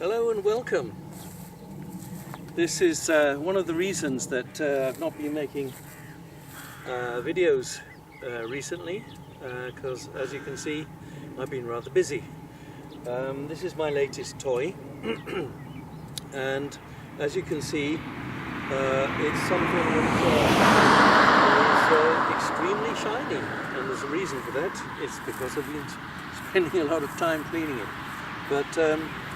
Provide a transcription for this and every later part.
Hello and welcome. This is one of the reasons that I've not been making videos recently, because as you can see I've been rather busy. This is my latest toy and as you can see it's something that is extremely shiny, and there's a reason for that. It's because I've been spending a lot of time cleaning it, but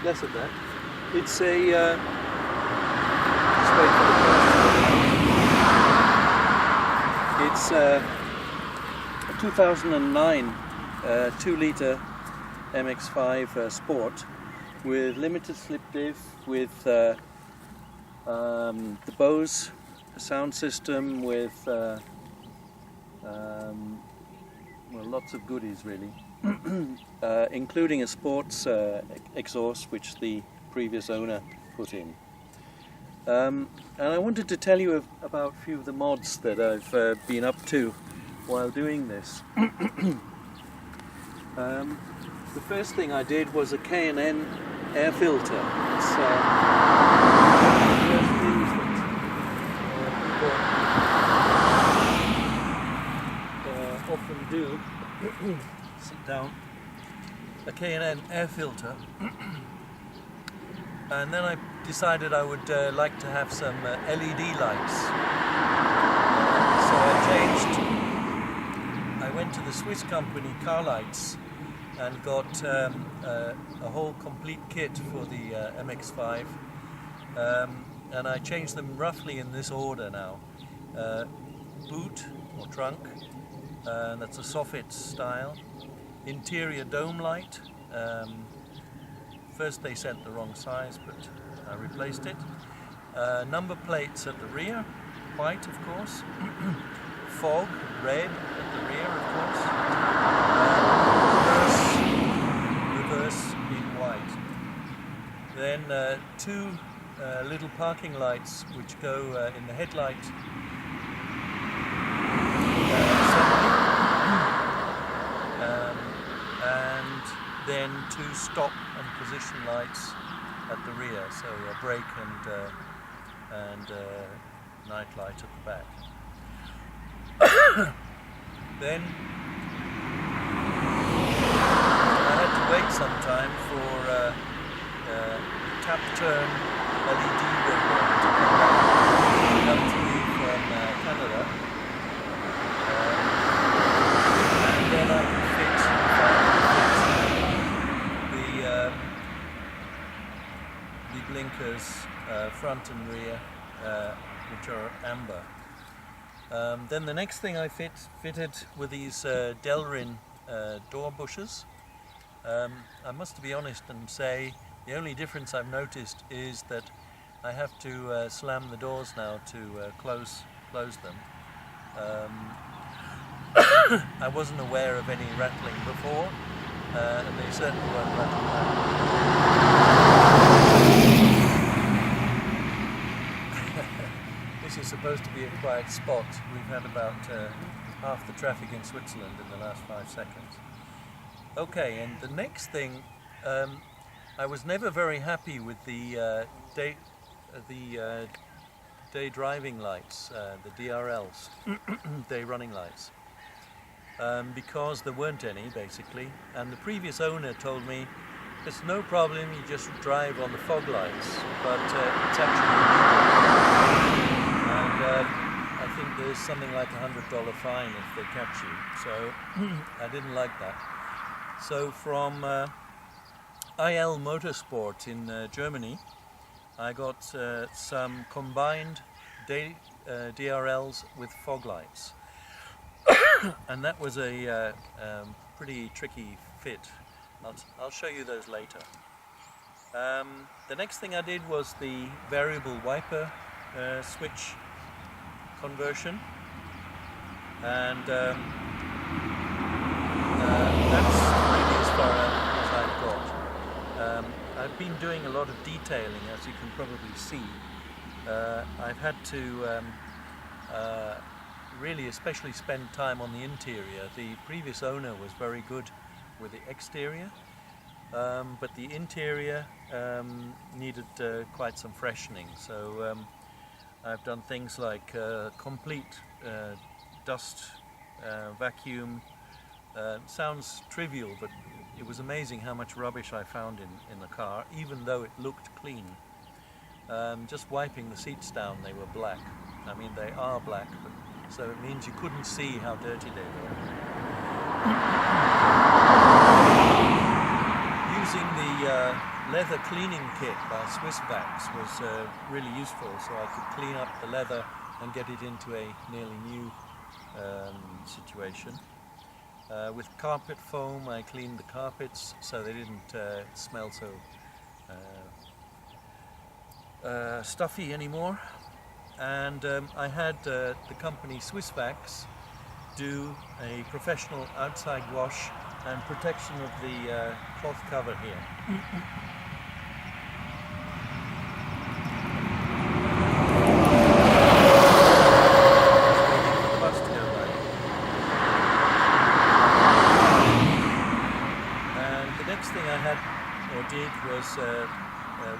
less of that. It's a it's a 2009 2-litre MX-5 Sport with limited slip diff, with the Bose sound system, with well, lots of goodies really, including a sports exhaust which the previous owner put in. And I wanted to tell you about a few of the mods that I've been up to while doing this. The first thing I did was a K&N air filter. It's one of the first things that people often do. Sit down. A K&N air filter. And then I decided I would like to have some LED lights. So I went to the Swiss company Car Lights and got a whole complete kit for the MX-5. And I changed them roughly in this order now. Boot or trunk, that's a soffit style. Interior dome light. First they sent the wrong size, but I replaced it. Number plates at the rear, white of course. Fog, red at the rear of course. Reverse in white. Then two little parking lights which go in the headlight. And then two stop and position lights at the rear, so a brake and night light at the back. Then I had to wait some time for tap turn LED radar to come back to me from Canada, and then I could fit the blinkers front and rear, which are amber. Then the next thing I fitted were these Delrin door bushes. I must be honest and say the only difference I've noticed is that I have to slam the doors now to close them. I wasn't aware of any rattling before, and they certainly weren't rattling This is supposed to be a quiet spot. We've had about half the traffic in Switzerland in the last 5 seconds. Okay, and the next thing, I was never very happy with the day driving lights, the DRLs, day running lights, because there weren't any basically, and the previous owner told me it's no problem, you just drive on the fog lights, but it's actually illegal. And I think there's something like $100 fine if they catch you, so I didn't like that. So from IL Motorsport in Germany, I got some combined DRLs with fog lights, and that was a pretty tricky fit. I'll show you those later. The next thing I did was the variable wiper switch conversion, and that's really as far as I've got. I've been doing a lot of detailing, as you can probably see. I've had to really especially spend time on the interior. The previous owner was very good with the exterior, but the interior needed quite some freshening. So I've done things like complete dust vacuum. Sounds trivial, but it was amazing how much rubbish I found in the car, even though it looked clean. Just wiping the seats down, they were black. I mean, they are black, but, so it means you couldn't see how dirty they were. Using the leather cleaning kit by Swissvax was really useful, so I could clean up the leather and get it into a nearly new situation. With carpet foam, I cleaned the carpets so they didn't smell so stuffy anymore. And I had the company Swissvax do a professional outside wash and protection of the cloth cover here.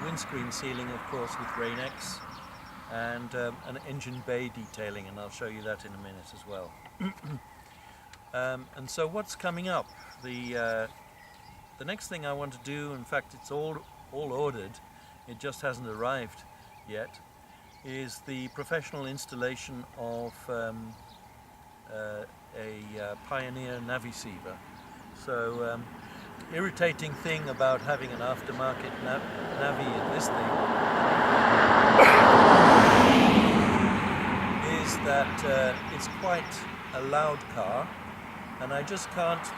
Windscreen sealing, of course, with Rain-X, and an engine bay detailing, and I'll show you that in a minute as well. And so what's coming up? The next thing I want to do, in fact it's all ordered, it just hasn't arrived yet, is the professional installation of a Pioneer Navisiever. So irritating thing about having an aftermarket Navi in this thing is that it's quite a loud car, and I just can't,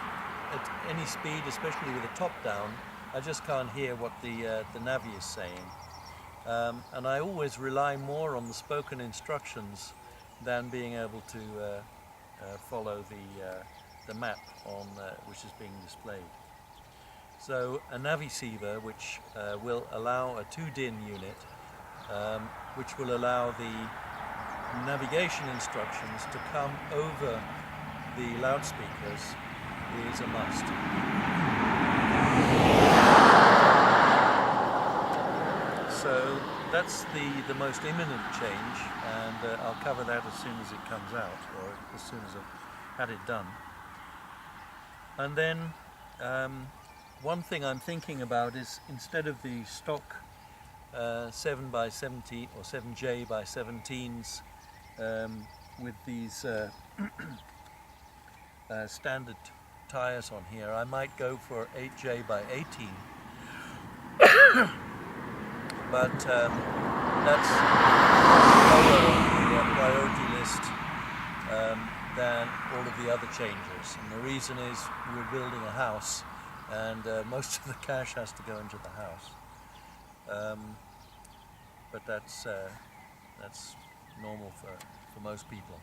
at any speed, especially with the top down, I just can't hear what the Navi is saying. And I always rely more on the spoken instructions than being able to follow the map on which is being displayed. So a Navisiever, which will allow a 2-DIN unit, which will allow the navigation instructions to come over the loudspeakers, is a must. So that's the most imminent change, and I'll cover that as soon as it comes out, or as soon as I've had it done. And then one thing I'm thinking about is, instead of the stock 7x17 or 7J by 17s with these standard tires on here, I might go for 8J by 18. But that's lower on the priority list than all of the other changes. And the reason is we're building a house, and most of the cash has to go into the house. But that's normal for most people.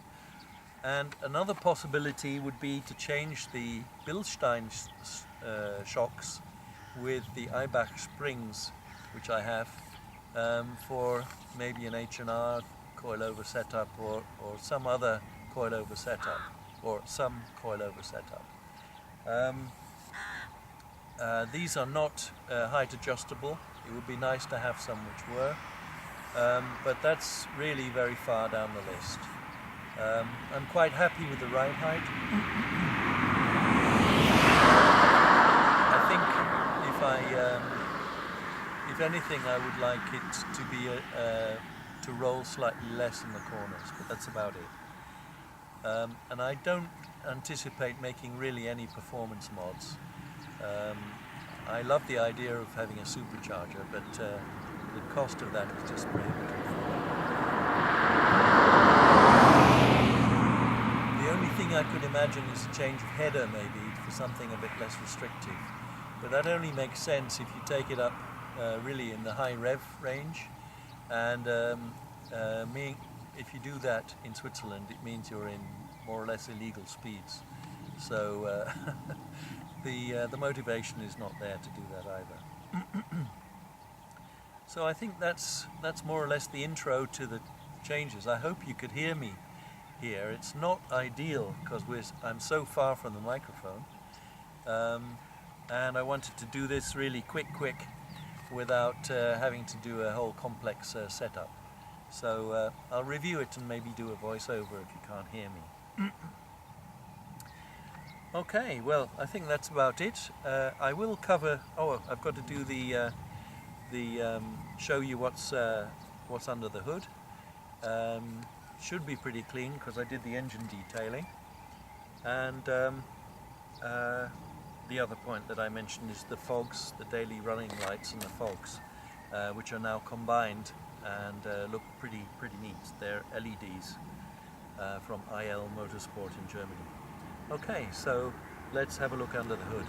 And another possibility would be to change the Bilstein shocks with the Eibach springs, which I have, for maybe an H&R coilover setup, or some other coilover setup, or some coilover setup. These are not height adjustable. It would be nice to have some which were, but that's really very far down the list. I'm quite happy with the ride height. I think if anything, I would like it to be to roll slightly less in the corners, but that's about it. And I don't anticipate making really any performance mods. I love the idea of having a supercharger, but the cost of that is just prohibitive. The only thing I could imagine is a change of header, maybe, for something a bit less restrictive. But that only makes sense if you take it up really in the high rev range, and if you do that in Switzerland, it means you're in more or less illegal speeds. So the motivation is not there to do that either. So I think that's more or less the intro to the changes. I hope you could hear me here. It's not ideal because I'm so far from the microphone, and I wanted to do this really quick without having to do a whole complex setup. So I'll review it and maybe do a voiceover if you can't hear me. Okay, well, I think that's about it. I will cover. Oh, I've got to do show you what's under the hood. Should be pretty clean because I did the engine detailing. And the other point that I mentioned is the fogs, the daily running lights and the fogs, which are now combined and look pretty neat. They're LEDs from IL Motorsport in Germany. Okay, so let's have a look under the hood.